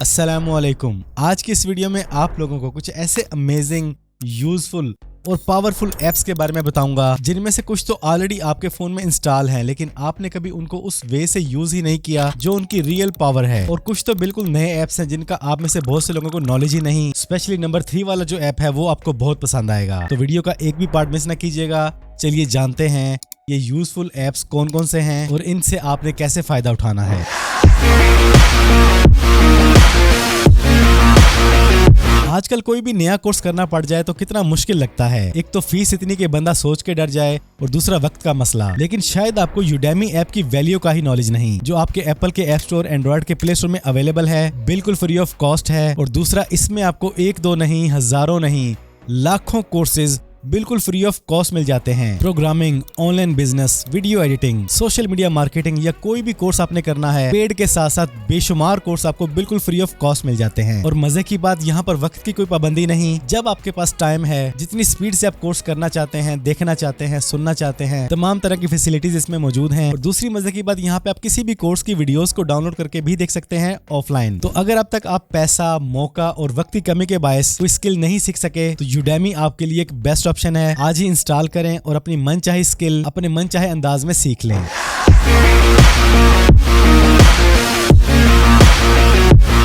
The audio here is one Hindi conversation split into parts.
अस्सलामुअलैकुम। आज की इस वीडियो में आप लोगों को कुछ ऐसे अमेजिंग, यूजफुल और पावरफुल एप्स के बारे में बताऊंगा जिनमें से कुछ तो ऑलरेडी आपके फोन में इंस्टॉल हैं, लेकिन आपने कभी उनको उस वे से यूज ही नहीं किया जो उनकी रियल पावर है। और कुछ तो बिल्कुल नए एप्स हैं जिनका आप में से बहुत से लोगों को नॉलेज ही नहीं। स्पेशली नंबर 3 वाला जो ऐप है वो आपको बहुत पसंद आएगा, तो वीडियो का एक भी पार्ट मिस ना कीजिएगा। चलिए जानते हैं ये यूजफुल एप्स कौन कौन से हैं और इनसे आपने कैसे फायदा उठाना है। आजकल कोई भी नया कोर्स करना पड़ जाए तो कितना मुश्किल लगता है। एक तो फीस इतनी कि बंदा सोच के डर जाए और दूसरा वक्त का मसला। लेकिन शायद आपको यूडेमी ऐप की वैल्यू का ही नॉलेज नहीं, जो आपके एप्पल के ऐप स्टोर, एंड्रॉइड के प्ले स्टोर में अवेलेबल है, बिल्कुल फ्री ऑफ कॉस्ट है। और दूसरा, इसमें आपको एक दो नहीं, हजारों नहीं, लाखों कोर्सेज बिल्कुल फ्री ऑफ कॉस्ट मिल जाते हैं। Programming, online business, video editing, social media marketing या कोई भी कोर्स आपने करना है, पेड के साथ साथ बेशुमार कोर्स आपको बिल्कुल फ्री ऑफ कॉस्ट मिल जाते हैं। और मजे की बात, यहाँ पर वक्त की कोई पाबंदी नहीं। जब आपके पास टाइम है, जितनी स्पीड से आप कोर्स करना चाहते हैं, देखना चाहते हैं, सुनना चाहते हैं, तमाम तरह की फैसिलिटीज इसमें मौजूद हैं। और दूसरी मजे की बात, यहाँ पे आप किसी भी कोर्स की वीडियोस को डाउनलोड करके भी देख सकते हैं ऑफलाइन। तो अगर अब तक आप पैसा, मौका और वक्त की कमी के बायस कोई स्किल नहीं सीख सके तो यूडेमी आपके लिए एक बेस्ट ऑप्शन है। आज ही इंस्टॉल करें और अपनी मनचाही स्किल अपने मनचाहे अंदाज में सीख लें।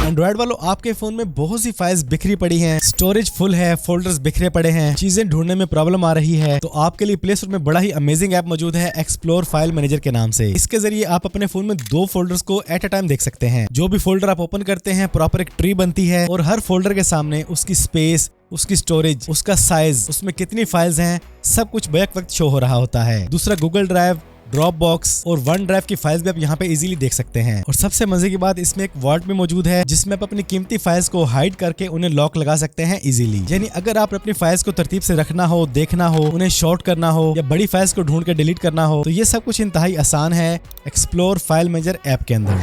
एंड्रॉइड वालों, आपके फोन में बहुत सी फाइल्स बिखरी पड़ी हैं, स्टोरेज फुल है, फोल्डर्स बिखरे पड़े हैं, चीजें ढूंढने में प्रॉब्लम आ रही है, तो आपके लिए प्ले स्टोर में बड़ा ही अमेजिंग ऐप मौजूद है, एक्सप्लोर फाइल मैनेजर के नाम से। इसके जरिए आप अपने फोन में 2 फोल्डर्स को एट अ टाइम देख सकते हैं। जो भी फोल्डर आप ओपन करते हैं, प्रॉपर एक ट्री बनती है और हर फोल्डर के सामने उसकी स्पेस, उसकी स्टोरेज, उसका साइज, उसमें कितनी फाइल्स हैं, सब कुछ बैक वक्त शो हो रहा होता है। दूसरा, गूगल ड्राइव, ड्रॉप बॉक्स और वन ड्राइव की फाइल्स भी आप यहाँ पे इजीली देख सकते हैं। और सबसे मजे की बात, इसमें एक वॉल्ट भी मौजूद है जिसमें आप अपनी कीमती फाइल्स को हाइड करके उन्हें लॉक लगा सकते हैं इजीली। यानी अगर आप अपनी फाइल्स को तरतीब से रखना हो, देखना हो, उन्हें शॉर्ट करना हो या बड़ी फाइल्स को ढूंढ के डिलीट करना हो, तो ये सब कुछ इंतहाई आसान है एक्सप्लोर फाइल मैनेजर ऐप के अंदर।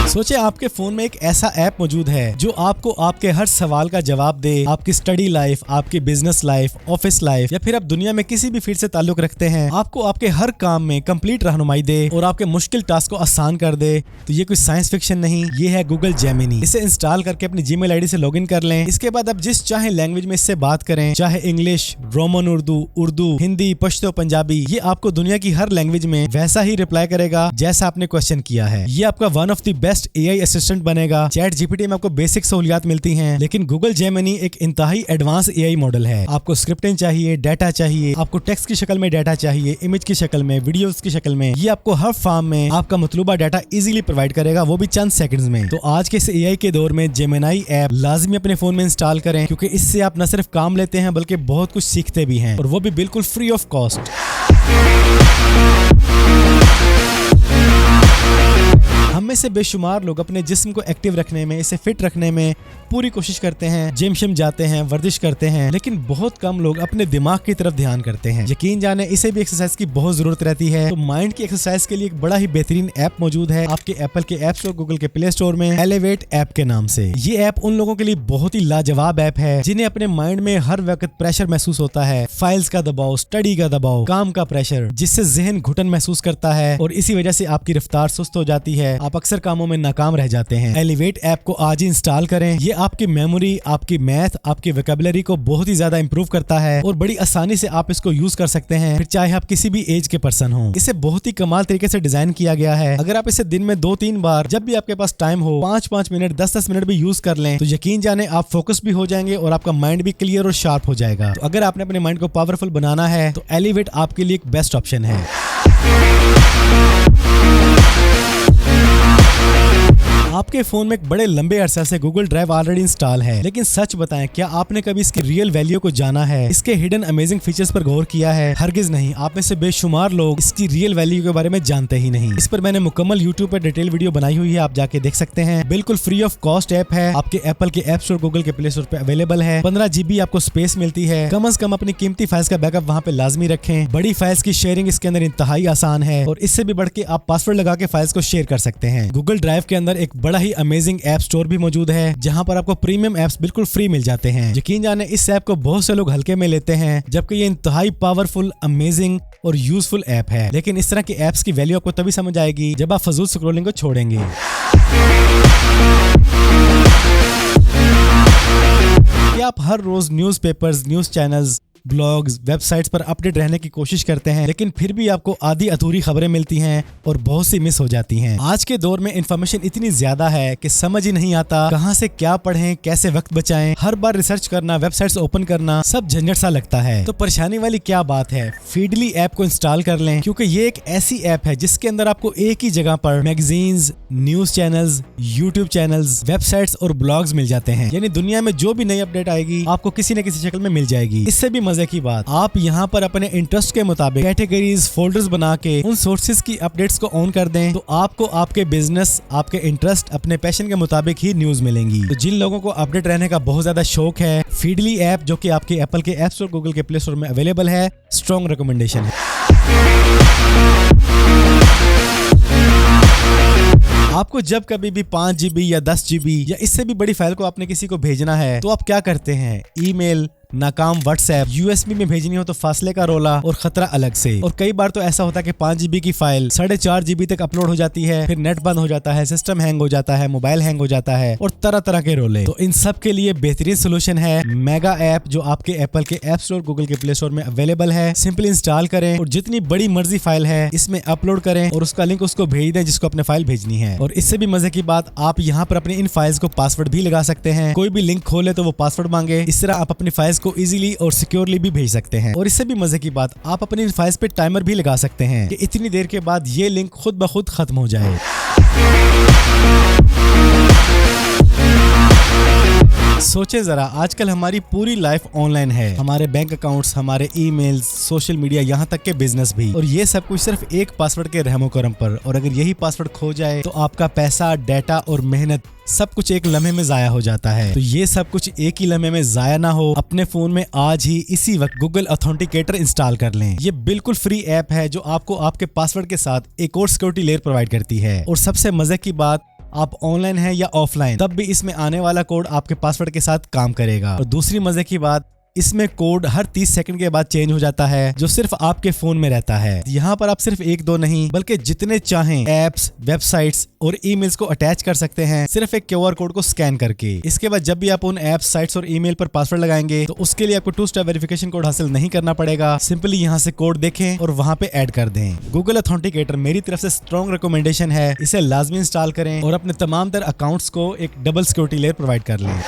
सोचे आपके फोन में एक ऐसा ऐप मौजूद है जो आपको आपके हर सवाल का जवाब दे। आपकी स्टडी लाइफ, आपकी बिजनेस लाइफ, ऑफिस लाइफ या फिर आप दुनिया में किसी भी फील्ड से ताल्लुक रखते हैं, आपको आपके हर काम में कंप्लीट रहनुमाई दे और आपके मुश्किल टास्क को आसान कर दे। तो ये कोई साइंस फिक्शन नहीं, ये है गूगल जेमिनी। इसे इंस्टॉल करके अपनी जीमेल आईडी से लॉगिन कर लें। इसके बाद आप जिस चाहे लैंग्वेज में इससे बात करें, चाहे इंग्लिश, रोमन उर्दू, हिंदी, पश्तो, पंजाबी, ये आपको दुनिया की हर लैंग्वेज में वैसा ही रिप्लाई करेगा जैसा आपने क्वेश्चन किया है। ये आपका one of the best AI assistant बनेगा। चैट जीपीटी में आपको बेसिक सहूलियात मिलती हैं, लेकिन गूगल जेमिनी एक इंतहाई एडवांस एआई मॉडल है। आपको स्क्रिप्टिंग चाहिए, डाटा चाहिए, आपको टेक्स्ट की शक्ल में डाटा चाहिए, इमेज की शक्ल में, वीडियोस की शक्ल में, ये आपको हर फॉर्म में आपका मतलूबा डाटा इजीली प्रोवाइड करेगा, वो भी चंद सेकंड्स में। तो आज के इस एआई के दौर में जेमिनी ऐप लाजमी अपने फोन में इंस्टॉल करें, क्योंकि इससे आप न सिर्फ काम लेते हैं बल्कि बहुत कुछ सीखते भी हैं, और वो भी बिल्कुल फ्री ऑफ कॉस्ट। हम में से बेशुमार लोग अपने जिस्म को एक्टिव रखने में, इसे फिट रखने में पूरी कोशिश करते हैं, जिम शिम जाते हैं, वर्जिश करते हैं, लेकिन बहुत कम लोग अपने दिमाग की तरफ ध्यान करते हैं। यकीन जाने, इसे भी एक्सरसाइज की बहुत जरूरत रहती है। तो माइंड की एक्सरसाइज के लिए एक बड़ा ही बेहतरीन ऐप मौजूद है आपके एप्पल के ऐप स्टोर, गूगल के प्ले स्टोर में, एलिवेट ऐप के नाम से। ये ऐप उन लोगों के लिए बहुत ही लाजवाब ऐप है जिन्हें अपने माइंड में हर वक्त प्रेशर महसूस होता है, फाइल्स का दबाव, स्टडी का दबाव, काम का प्रेशर, जिससे जहन घुटन महसूस करता है और इसी वजह से आपकी रफ्तार सुस्त हो जाती है, आप अक्सर कामों में नाकाम रह जाते हैं। एलिवेट ऐप को आज ही इंस्टॉल करें। ये आपकी मेमोरी, आपकी मैथ, आपकी वोकैबुलरी को बहुत ही ज्यादा इंप्रूव करता है और बड़ी आसानी से आप इसको यूज कर सकते हैं, फिर चाहे आप किसी भी एज के पर्सन हो। इसे बहुत ही कमाल तरीके से डिजाइन किया गया है। अगर आप इसे दिन में 2-3 बार, जब भी आपके पास टाइम हो, 5-5 मिनट, 10-10 मिनट भी यूज कर लें, तो यकीन जाने आप फोकस भी हो जाएंगे और आपका माइंड भी क्लियर और शार्प हो जाएगा। तो अगर आपने अपने माइंड को पावरफुल बनाना है तो एलिवेट आपके लिए एक बेस्ट ऑप्शन है। आपके फोन में एक बड़े लंबे अरसे से गूगल ड्राइव ऑलरेडी इंस्टॉल है, लेकिन सच बताएं, क्या आपने कभी इसकी रियल वैल्यू को जाना है, इसके हिडन अमेजिंग फीचर्स पर गौर किया है? हरगिज नहीं। आप में से बेशुमार लोग इसकी रियल वैल्यू के बारे में जानते ही नहीं। इस पर मैंने मुकम्मल यूट्यूब पर डिटेल वीडियो बनाई हुई है, आप जाके देख सकते हैं। बिल्कुल फ्री ऑफ कॉस्ट ऐप है, आपके एप्पल के ऐप स्टोर, गूगल के प्ले स्टोर पे अवेलेबल है। 15 GB आपको स्पेस मिलती है। कम से कम अपनी कीमती फाइल्स का बैकअप वहाँ पे लाजमी रखें। बड़ी फाइल्स की शेयरिंग इसके अंदर इंतहाई आसान है और इससे भी बढ़ के आप पासवर्ड लगा के फाइल्स को शेयर कर सकते हैं। गूगल ड्राइव के अंदर एक बड़ा ही अमेजिंग ऐप स्टोर भी मौजूद है जहां पर आपको प्रीमियम ऐप्स बिल्कुल फ्री मिल जाते हैं। यकीन जाने इस ऐप को बहुत से लोग हल्के में लेते हैं, जबकि ये इंतहाई पावरफुल, अमेजिंग और यूजफुल ऐप है। लेकिन इस तरह के ऐप्स की वैल्यू आपको तभी समझ आएगी जब आप फजूल स्क्रॉलिंग को छोड़ेंगे। क्या आप हर रोज newspapers, news channels, blogs, websites पर अपडेट रहने की कोशिश करते हैं, लेकिन फिर भी आपको आधी अधूरी खबरें मिलती हैं और बहुत सी मिस हो जाती हैं। आज के दौर में इंफॉर्मेशन इतनी ज्यादा है कि समझ ही नहीं आता कहां से क्या पढ़ें, कैसे वक्त बचाएं। हर बार रिसर्च करना, वेबसाइट्स ओपन करना सब झंझट सा लगता है। तो परेशानी वाली क्या बात है, फीडली ऐप को इंस्टॉल कर लें, क्योंकि ये एक ऐसी ऐप है जिसके अंदर आपको एक ही जगह पर magazines, news channels, YouTube channels, websites और ब्लॉग्स मिल जाते हैं। यानी दुनिया में जो भी नई अपडेट आएगी आपको किसी न किसी शक्ल में मिल जाएगी। इससे भी मजे की बात, आप यहाँ पर अपने इंटरेस्ट के मुताबिक कैटेगरीज, फोल्डर्स बना के उन सोर्सेज की अपडेट्स को ऑन कर दें, तो आपको आपके बिजनेस, आपके इंटरेस्ट, अपने पैशन के मुताबिक ही न्यूज मिलेंगी। तो जिन लोगों को अपडेट रहने का बहुत ज्यादा शौक है, फीडली ऐप जो कि आपके एप्पल के ऐप स्टोर, गूगल के प्ले स्टोर में अवेलेबल है, स्ट्रॉन्ग रिकमेंडेशन है। आपको जब कभी भी 5 GB या 10 GB या इससे भी बड़ी फाइल को आपने किसी को भेजना है तो आप क्या करते हैं? ईमेल, नाकाम व्हाट्सएप, यूएसबी में भेजनी हो तो फासले का रोला और खतरा अलग से। और कई बार तो ऐसा होता है कि 5 GB की फाइल 4.5 GB तक अपलोड हो जाती है, फिर नेट बंद हो जाता है, सिस्टम हैंग हो जाता है, मोबाइल हैंग हो जाता है और तरह तरह के रोले। तो इन सब के लिए बेहतरीन सोल्यूशन है मेगा ऐप, जो आपके एप्पल के ऐप स्टोर, गूगल के प्ले स्टोर में अवेलेबल है। सिंपली इंस्टॉल करें और जितनी बड़ी मर्जी फाइल है इसमें अपलोड करें और उसका लिंक उसको भेज दें जिसको अपने फाइल भेजनी है। और इससे भी मजे की बात, आप यहाँ पर अपनी इन फाइल्स को पासवर्ड भी लगा सकते हैं। कोई भी लिंक खोले तो वो पासवर्ड मांगे। इस तरह आप अपनी फाइल्स को इजीली और सिक्योरली भी भेज सकते हैं। और इससे भी मजे की बात, आप अपनी इन फाइल्स पे टाइमर भी लगा सकते हैं कि इतनी देर के बाद ये लिंक खुद ब खुद खत्म हो जाए। सोचे जरा, आजकल हमारी पूरी लाइफ ऑनलाइन है। हमारे बैंक अकाउंट्स, हमारे ईमेल्स, सोशल मीडिया, यहाँ तक के बिजनेस भी। और ये सब कुछ सिर्फ एक पासवर्ड के रहमो करम पर। और अगर यही पासवर्ड खो जाए तो आपका पैसा, डाटा और मेहनत सब कुछ एक लम्हे में जाया हो जाता है। तो ये सब कुछ एक ही लम्हे में जाया ना हो, अपने फोन में आज ही इसी वक्त गूगल ऑथेंटिकेटर इंस्टॉल कर लें। ये बिल्कुल फ्री ऐप है जो आपको आपके पासवर्ड के साथ एक और सिक्योरिटी लेयर प्रोवाइड करती है। और सबसे मजे की बात, आप ऑनलाइन है या ऑफलाइन, तब भी इसमें आने वाला कोड आपके पासवर्ड के साथ काम करेगा। और दूसरी मजे की बात, इसमें कोड हर 30 सेकंड के बाद चेंज हो जाता है, जो सिर्फ आपके फोन में रहता है। यहाँ पर आप सिर्फ 1-2 नहीं बल्कि जितने चाहें ऐप्स, वेबसाइट्स और ईमेल्स को अटैच कर सकते हैं, सिर्फ एक QR कोड को स्कैन करके। इसके बाद जब भी आप उन ऐप्स, साइट्स और ईमेल पर पासवर्ड लगाएंगे तो उसके लिए आपको 2 स्टेप वेरिफिकेशन कोड हासिल नहीं करना पड़ेगा। सिंपली यहाँ से कोड देखें और वहाँ पे ऐड कर दें। गूगल ऑथेंटिकेटर मेरी तरफ से स्ट्रॉन्ग रिकमेंडेशन है, इसे लाजमी इंस्टॉल करें और अपने तमाम तर अकाउंट्स को एक डबल सिक्योरिटी लेयर प्रोवाइड कर लें।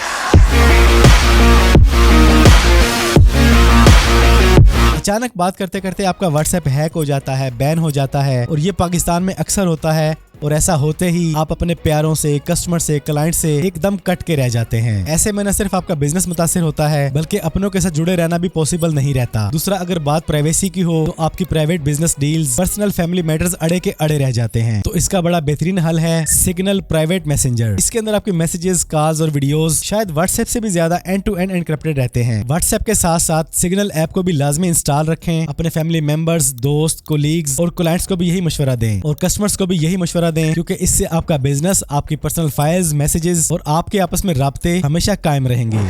अचानक बात करते करते आपका व्हाट्सएप हैक हो जाता है, बैन हो जाता है, और ये पाकिस्तान में अक्सर होता है। और ऐसा होते ही आप अपने प्यारों से, कस्टमर से, क्लाइंट से एकदम कट के रह जाते हैं। ऐसे में न सिर्फ आपका बिजनेस मुतासिर होता है बल्कि अपनों के साथ जुड़े रहना भी पॉसिबल नहीं रहता। दूसरा, अगर बात प्राइवेसी की हो तो आपकी private business deals, personal family matters अड़े के अड़े रह जाते हैं। तो इसका बड़ा बेहतरीन हल है सिग्नल प्राइवेट मैसेंजर। इसके अंदर आपके मैसेजेस, कॉल्स और वीडियोस शायद व्हाट्सएप से भी ज्यादा एंड टू एंड एनक्रिप्टेड रहते हैं। व्हाट्सएप के साथ साथ सिग्नल ऐप को भी लाजमी इंस्टॉल रखें। अपने फैमिली मेंबर्स, दोस्त, कोलीग्स और क्लाइंट्स को भी यही मशवरा दें और कस्टमर्स को भी यही मशवरा दें, क्योंकि इससे आपका बिजनेस, आपकी पर्सनल फाइल्स, मैसेजेस और आपके आपस में राब्ते हमेशा कायम रहेंगे।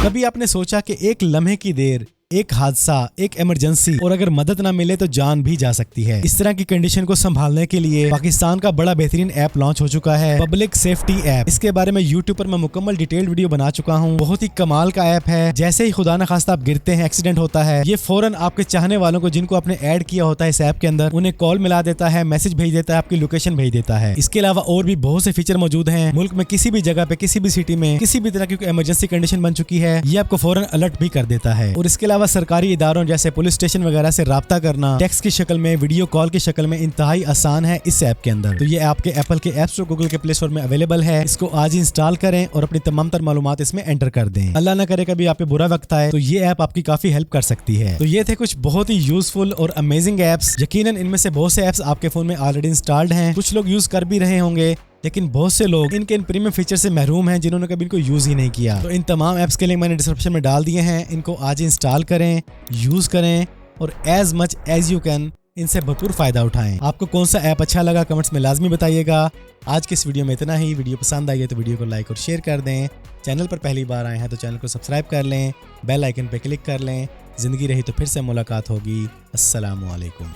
कभी आपने सोचा कि एक लम्हे की देर, एक हादसा, एक इमरजेंसी और अगर मदद ना मिले तो जान भी जा सकती है। इस तरह की कंडीशन को संभालने के लिए पाकिस्तान का बड़ा बेहतरीन ऐप लॉन्च हो चुका है, पब्लिक सेफ्टी ऐप। इसके बारे में यूट्यूब पर मैं मुकम्मल डिटेल्ड वीडियो बना चुका हूँ। बहुत ही कमाल का ऐप है। जैसे ही खुदा न खास्ता आप गिरते हैं, एक्सीडेंट होता है, ये फौरन आपके चाहने वालों को, जिनको आपने ऐड किया होता है इस ऐप के अंदर, उन्हें कॉल मिला देता है, मैसेज भेज देता है, आपकी लोकेशन भेज देता है। इसके अलावा और भी बहुत से फीचर मौजूद हैं। मुल्क में किसी भी जगह पे, किसी भी सिटी में, किसी भी तरह की इमरजेंसी कंडीशन बन चुकी है, ये आपको फौरन अलर्ट भी कर देता है। और इसके अलावा सरकारी इदारों जैसे पुलिस स्टेशन वगैरह से राब्ता करना टेक्स्ट की शक्ल में, वीडियो कॉल की शक्ल में इंतहाई आसान है इस ऐप के अंदर। तो ये आपके एप्पल के ऐप स्टोर, गूगल के प्ले स्टोर में अवेलेबल है। इसको आज ही इंस्टॉल करें और अपनी तमाम तर मालूमात इसमें एंटर कर दें। अल्लाह ना करे कभी आप पे बुरा वक्त आए तो ये ऐप आपकी काफी हेल्प कर सकती है। तो ये थे कुछ बहुत ही यूजफुल और अमेजिंग ऐप्स। यकीनन इनमें से बहुत से ऐप्स आपके फोन में ऑलरेडी इंस्टॉल्ड हैं, कुछ लोग यूज कर भी रहे होंगे, लेकिन बहुत से लोग इनके इन प्रीमियम फीचर से महरूम हैं जिन्होंने कभी इनको यूज ही नहीं किया। तो इन तमाम ऐप्स के लिंक मैंने डिस्क्रिप्शन में डाल दिए हैं। इनको आज इंस्टॉल करें, यूज करें और as much as you can इनसे भरपूर फायदा उठाएं। आपको कौन सा ऐप अच्छा लगा कमेंट्स में लाजमी बताइएगा। आज के इस वीडियो में इतना ही। वीडियो पसंद आई है तो वीडियो को लाइक और शेयर कर दें। चैनल पर पहली बार आए हैं तो चैनल को सब्सक्राइब कर लें, बेल आइकन पर क्लिक कर लें। जिंदगी रही तो फिर से मुलाकात होगी। अस्सलामु अलैकुम।